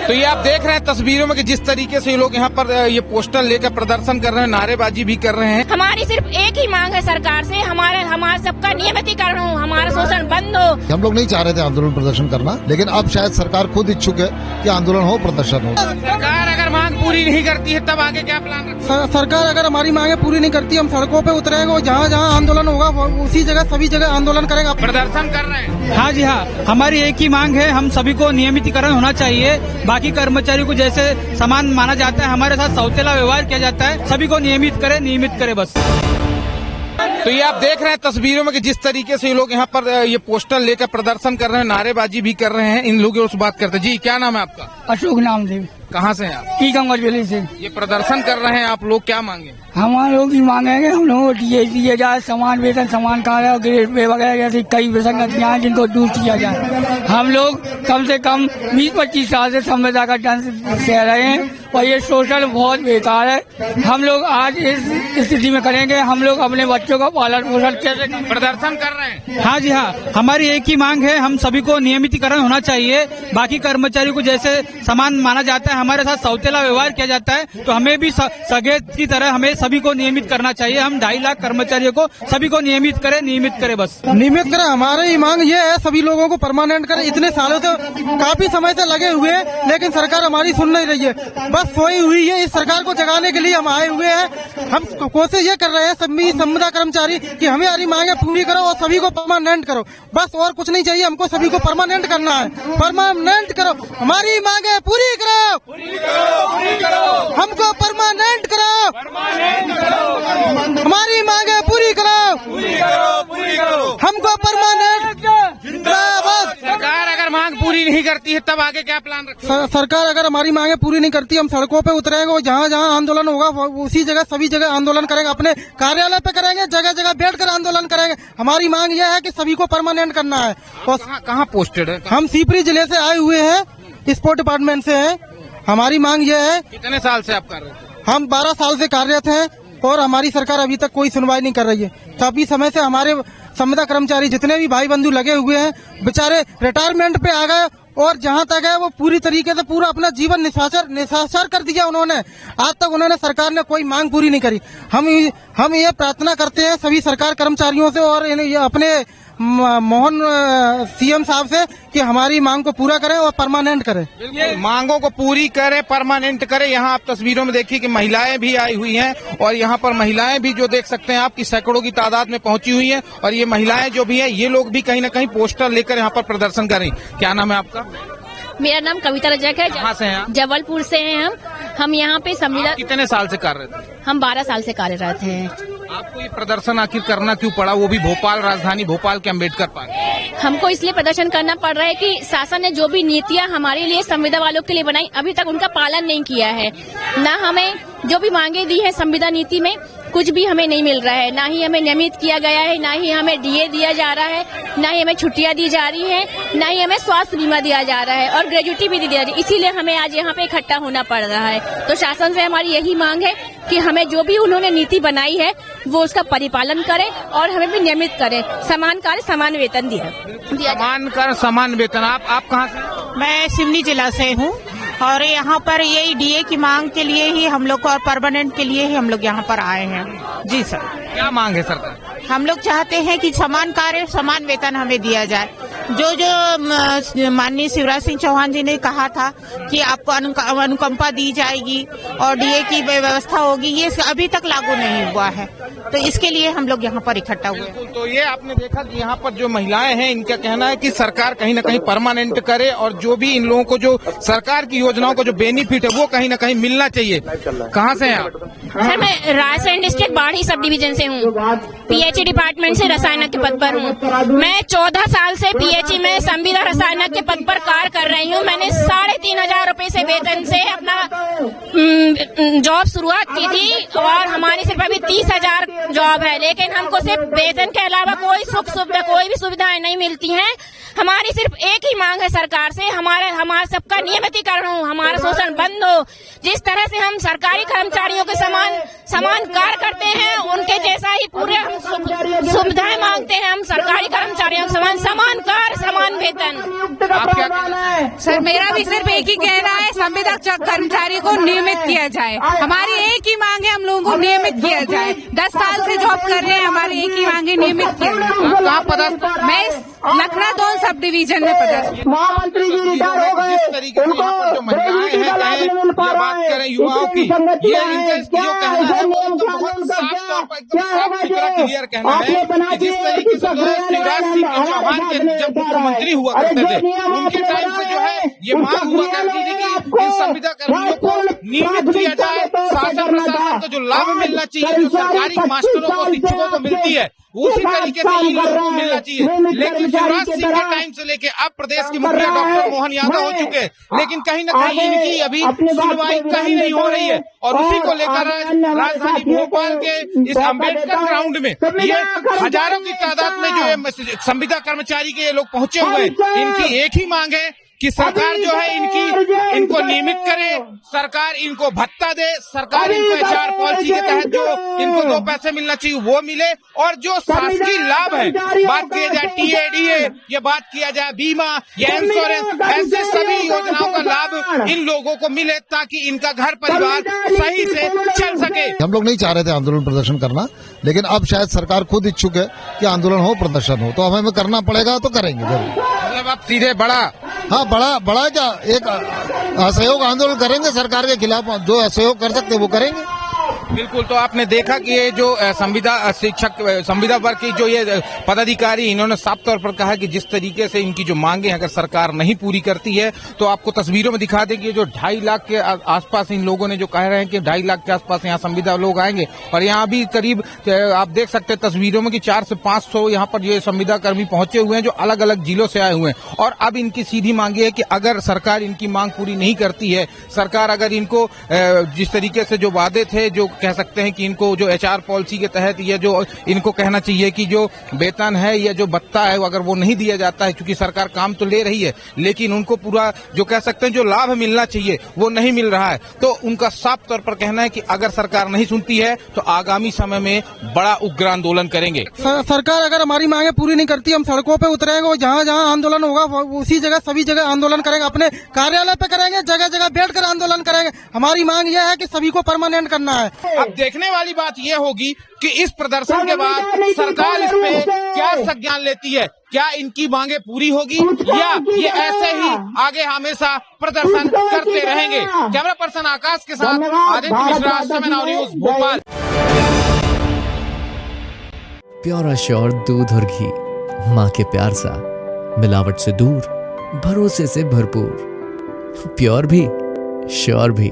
तो ये आप देख रहे हैं तस्वीरों में कि जिस तरीके से ये लोग यहाँ पर ये पोस्टर लेकर प्रदर्शन कर रहे हैं, नारेबाजी भी कर रहे हैं। हमारी सिर्फ एक ही मांग है सरकार से, हमारा सबका नियमितीकरण हो, हमारा शोषण बंद हो। हम लोग नहीं चाह रहे थे आंदोलन प्रदर्शन करना, लेकिन अब शायद सरकार खुद इच्छुक है कि आंदोलन हो, प्रदर्शन हो। सरकार अगर मांग पूरी नहीं करती है तब आगे क्या प्लान रखते? सरकार अगर हमारी मांगे पूरी नहीं करती, हम सड़कों पे उतरेंगे और जहाँ जहाँ आंदोलन होगा उसी जगह सभी जगह आंदोलन करेंगे। प्रदर्शन कर रहे हैं? हाँ जी हाँ, हमारी एक ही मांग है, हम सभी को नियमितीकरण होना चाहिए। बाकी कर्मचारियों को जैसे समान माना जाता है, हमारे साथ सौतेला व्यवहार किया जाता है, सभी को नियमित करे बस। तो ये आप देख रहे हैं तस्वीरों में कि जिस तरीके से ये लोग यहाँ पर ये पोस्टर लेकर प्रदर्शन कर रहे हैं, नारेबाजी भी कर रहे हैं। इन लोगों से बात करते हैं। जी क्या नाम है आपका? अशोक नाम से। कहाँ से हैं आप? टीकमगढ़ जिले से। ये प्रदर्शन कर रहे हैं आप लोग, क्या मांगे? हमारे लोग की मांगेंगे, हम लोगों को डीए दिया जाए, समान वेतन, समान कार्य, ग्रेड पे वगैरह जैसे कई विसंगतियां हैं जिनको दूर किया जाए। हम लोग कम से कम 20-25 साल से संविदा का दंड सह रहे हैं और ये शोषण बहुत बेकार है। हम लोग आज इस स्थिति में करेंगे, हम लोग अपने बच्चों का पालन पोषण कैसे? प्रदर्शन कर रहे हैं? हाँ जी हाँ, हमारी एक ही मांग है, हम सभी को नियमितीकरण होना चाहिए। बाकी कर्मचारियों को जैसे समान माना जाता है, हमारे साथ सौतेला व्यवहार किया जाता है, तो हमें भी सगे की तरह हमें सभी को नियमित करना चाहिए। हम 2.5 लाख कर्मचारियों को सभी को नियमित करे बस। नियमित करें। हमारी मांग ये है, सभी लोगों को परमानेंट करें। इतने सालों से, काफी समय से लगे हुए हैं, लेकिन सरकार हमारी सुन नहीं रही है, बस सोई हुई है। इस सरकार को जगाने के लिए हम आए हुए हैं। हम कोशिश ये कर रहे हैं सभी संविदा कर्मचारी कि हमें हमारी मांगे पूरी करो और सभी को परमानेंट करो, बस। और कुछ नहीं चाहिए हमको, सभी को परमानेंट करना है। परमानेंट करो, हमारी मांगे पूरी करो, हमको परमानेंट करो, हमारी मांगे पूरी करो, हमको परमानेंट। जिंदाबाद। सरकार अगर मांग पूरी नहीं करती है तब आगे क्या प्लान रखते? सरकार अगर हमारी मांगे पूरी नहीं करती, हम सड़कों पे उतरेंगे और जहाँ जहाँ आंदोलन होगा उसी जगह सभी जगह आंदोलन करेंगे। अपने कार्यालय पे करेंगे, जगह जगह बैठकर आंदोलन करेंगे। हमारी मांग यह है कि सभी को परमानेंट करना है। और कहाँ पोस्टेड है? हम सीपरी जिले से आए हुए हैं, स्पोर्ट डिपार्टमेंट से हैं। हमारी मांग यह है। कितने साल से आप कर रहे थे? हम 12 साल से कार्यरत हैं और हमारी सरकार अभी तक कोई सुनवाई नहीं कर रही है। काफी समय से हमारे संविदा कर्मचारी जितने भी भाई बंधु लगे हुए हैं, बेचारे रिटायरमेंट पे आ गए और जहां तक है वो पूरी तरीके से पूरा अपना जीवन निशाचर कर दिया उन्होंने। आज तक उन्होंने, सरकार ने कोई मांग पूरी नहीं करी। हम ये प्रार्थना करते हैं सभी सरकार कर्मचारियों से और अपने मोहन सीएम साहब से कि हमारी मांग को पूरा करें और परमानेंट करें। मांगों को पूरी करें, परमानेंट करें। यहाँ आप तस्वीरों में देखिए कि महिलाएं भी आई हुई हैं और यहाँ पर महिलाएं भी जो देख सकते हैं आपकी सैकड़ों की तादाद में पहुंची हुई हैं और ये महिलाएं जो भी हैं ये लोग भी कहीं न कहीं पोस्टर लेकर यहाँ पर प्रदर्शन करें। क्या नाम है आपका? मेरा नाम कविता रजक है। कहाँ से हैं आप? जबलपुर से हैं हम यहाँ पे संविदा। कितने साल से कर रहे थे? हम 12 साल से कार्यरत हैं। आपको ये प्रदर्शन आखिर करना क्यों पड़ा, वो भी भोपाल, राजधानी भोपाल के अम्बेडकर पार्क? हमको इसलिए प्रदर्शन करना पड़ रहा है कि शासन ने जो भी नीतियां हमारे लिए संविदा वालों के लिए बनाई, अभी तक उनका पालन नहीं किया है। ना हमें जो भी मांगे दी है संविदा नीति में, कुछ भी हमें नहीं मिल रहा है। ना ही हमें नियमित किया गया है, ना ही हमें डीए दिया जा रहा है, ना ही हमें छुट्टियां दी जा रही है, ना ही हमें स्वास्थ्य बीमा दिया जा रहा है और ग्रेजुटी भी दी जा रही है। इसीलिए हमें आज यहाँ पे इकट्ठा होना पड़ रहा है। तो शासन से हमारी यही मांग है कि हमें जो भी उन्होंने नीति बनाई है वो उसका परिपालन करें और हमें भी नियमित करें। समान कार्य समान वेतन दिया। समान कर समान वेतन। आप कहाँ से? मैं सिवनी जिला से हूँ और यहाँ पर यही डीए की मांग के लिए ही हम लोग को और परमानेंट के लिए ही हम लोग यहाँ पर आए हैं। जी सर। क्या मांग है सरकार? हम लोग चाहते हैं कि समान कार्य समान वेतन हमें दिया जाए। जो माननीय शिवराज सिंह चौहान जी ने कहा था कि आपको अनुकंपा दी जाएगी और डीए की व्यवस्था होगी, ये अभी तक लागू नहीं हुआ है। तो इसके लिए हम लोग यहाँ पर इकट्ठा हुए। तो ये आपने देखा कि यहाँ पर जो महिलाएं हैं इनका कहना है कि सरकार कहीं न कहीं परमानेंट करे और जो भी इन लोगों को जो सरकार की योजनाओं को जो बेनिफिट है वो कहीं न कहीं मिलना चाहिए। कहाँ से हैं आप? सर मैं रायसेन डिस्ट्रिक्ट बाढ़ी सब डिवीजन से हूँ। पीएचई डिपार्टमेंट से रसायन के पद पर हूँ। मैं 14 साल से पीएचई में संविदा रसायन के पद पर कार्य कर रही हूँ। मैंने 3,500 रुपए से वेतन से अपना जॉब शुरुआत की थी और हमारी सिर्फ अभी 30,000 जॉब है, लेकिन हमको सिर्फ वेतन के अलावा कोई सुख सुविधा कोई भी सुविधाएं नहीं मिलती हैं। हमारी सिर्फ एक ही मांग है सरकार से, हमारा सबका नियमितीकरण हो, हमारा शोषण बंद हो। जिस तरह से हम सरकारी कर्मचारियों के समान कार्य करते हैं, उनके जैसा ही पूरे हम सुविधाएं मांगते हैं। हम सरकारी कर्मचारियों के समान कार्य समान वेतन। आप क्या कहना है? सर मेरा भी सिर्फ एक ही कहना है, संविदा कर्मचारी को नियमित किया जाए। हमारी एक ही मांग है, हम लोगों को नियमित किया जाए। 10 साल से जॉब कर रहे हैं, हमारी एक ही मांग है, नियमित किया जाए। कहाँ पदस्थ? मैं लखना 2 सब डिवीजन में पदस्थ। महामंत्री जी रिटायर हो गए, जिस तरीके से यहाँ पर जो महिलाएं हैं, चाहे ये बात करें युवाओं की, ये इनका जो कहना है वो एकदम बहुत साफ तौर पर एकदम साफ सुथरा क्लियर कहना है कि जिस तरीके से शिवराज सिंह चौहान के जब मुख्यमंत्री हुआ करते थे, उनके टाइम से जो है ये मांग हुआ करती थी कि इन संविदा कर्मियों को नियमित किया जाए। शासन प्रशासन को जो लाभ मिलना चाहिए, जो सरकारी मास्टरों को शिक्षकों को मिलती है, उसी तरीके से इन लोगों को मिलना चाहिए। लेकिन शिवराज सिंह के टाइम से लेके अब प्रदेश के मुखिया डॉक्टर मोहन यादव हो चुके हैं, लेकिन कहीं न कहीं इनकी अभी सुनवाई कहीं नहीं हो रही है। और उसी को लेकर राजधानी भोपाल के इस अम्बेडकर ग्राउंड में ये हजारों की तादाद में जो है संविदा कर्मचारी के लोग पहुंचे हुए हैं। इनकी एक ही मांग है कि सरकार जो है इनको नियमित करे, सरकार इनको भत्ता दे, सरकार इनको HR पॉलिसी के तहत जो इनको 2 पैसे मिलना चाहिए वो मिले, और जो शासकीय लाभ है, बात किया जाए TADA, ये बात किया जाए बीमा या इंश्योरेंस, ऐसे सभी योजनाओं का लाभ इन लोगों को मिले ताकि इनका घर परिवार सही से चल सके। हम लोग नहीं चाह रहे थे आंदोलन प्रदर्शन करना, लेकिन अब शायद सरकार खुद इच्छुक है कि आंदोलन हो, प्रदर्शन हो, तो हमें करना पड़ेगा, तो करेंगे जरूर। मतलब आप सीधे बड़ा क्या एक असहयोग आंदोलन करेंगे सरकार के खिलाफ, जो असहयोग कर सकते वो करेंगे। बिल्कुल। तो आपने देखा कि ये जो संविदा वर्ग की जो ये पदाधिकारी, इन्होंने साफ तौर पर कहा कि जिस तरीके से इनकी जो मांगे अगर सरकार नहीं पूरी करती है तो आपको तस्वीरों में दिखा दें कि जो 2.5 लाख के आसपास इन लोगों ने जो कह रहे हैं कि 2.5 लाख के आसपास यहाँ संविदा लोग आएंगे, और यहाँ भी करीब आप देख सकते हैं तस्वीरों में कि 400 से 500 यहाँ पर ये संविदा कर्मी पहुंचे हुए हैं जो अलग अलग जिलों से आए हुए हैं। और अब इनकी सीधी मांगे है कि अगर सरकार इनकी मांग पूरी नहीं करती है, सरकार अगर इनको जिस तरीके से जो वादे थे, जो कह सकते हैं कि इनको जो HR पॉलिसी के तहत ये जो इनको कहना चाहिए कि जो वेतन है या जो भत्ता है अगर वो नहीं दिया जाता है, क्योंकि सरकार काम तो ले रही है लेकिन उनको पूरा जो कह सकते हैं जो लाभ मिलना चाहिए वो नहीं मिल रहा है, तो उनका साफ तौर पर कहना है कि अगर सरकार नहीं सुनती है तो आगामी समय में बड़ा उग्र आंदोलन करेंगे। सरकार अगर हमारी मांगे पूरी नहीं करती, हम सड़कों पे उतरेंगे, जहाँ जहाँ आंदोलन होगा उसी जगह सभी जगह आंदोलन करेंगे, अपने कार्यालय पे करेंगे, जगह जगह बैठकर आंदोलन करेंगे। हमारी मांग यह है कि सभी को परमानेंट करना है। अब देखने वाली बात यह होगी कि इस प्रदर्शन के बाद सरकार इस पे क्या संज्ञान लेती है, क्या इनकी मांगे पूरी होगी या ये ऐसे ही आगे हमेशा प्रदर्शन करते रहेंगे। कैमरा पर्सन आकाश के साथ आदित्य मिश्रा, समय now news, Bhopal. Pure sure दूध और घी, माँ के प्यार सा, मिलावट से दूर, भरोसे से भरपूर, प्योर भी श्योर भी।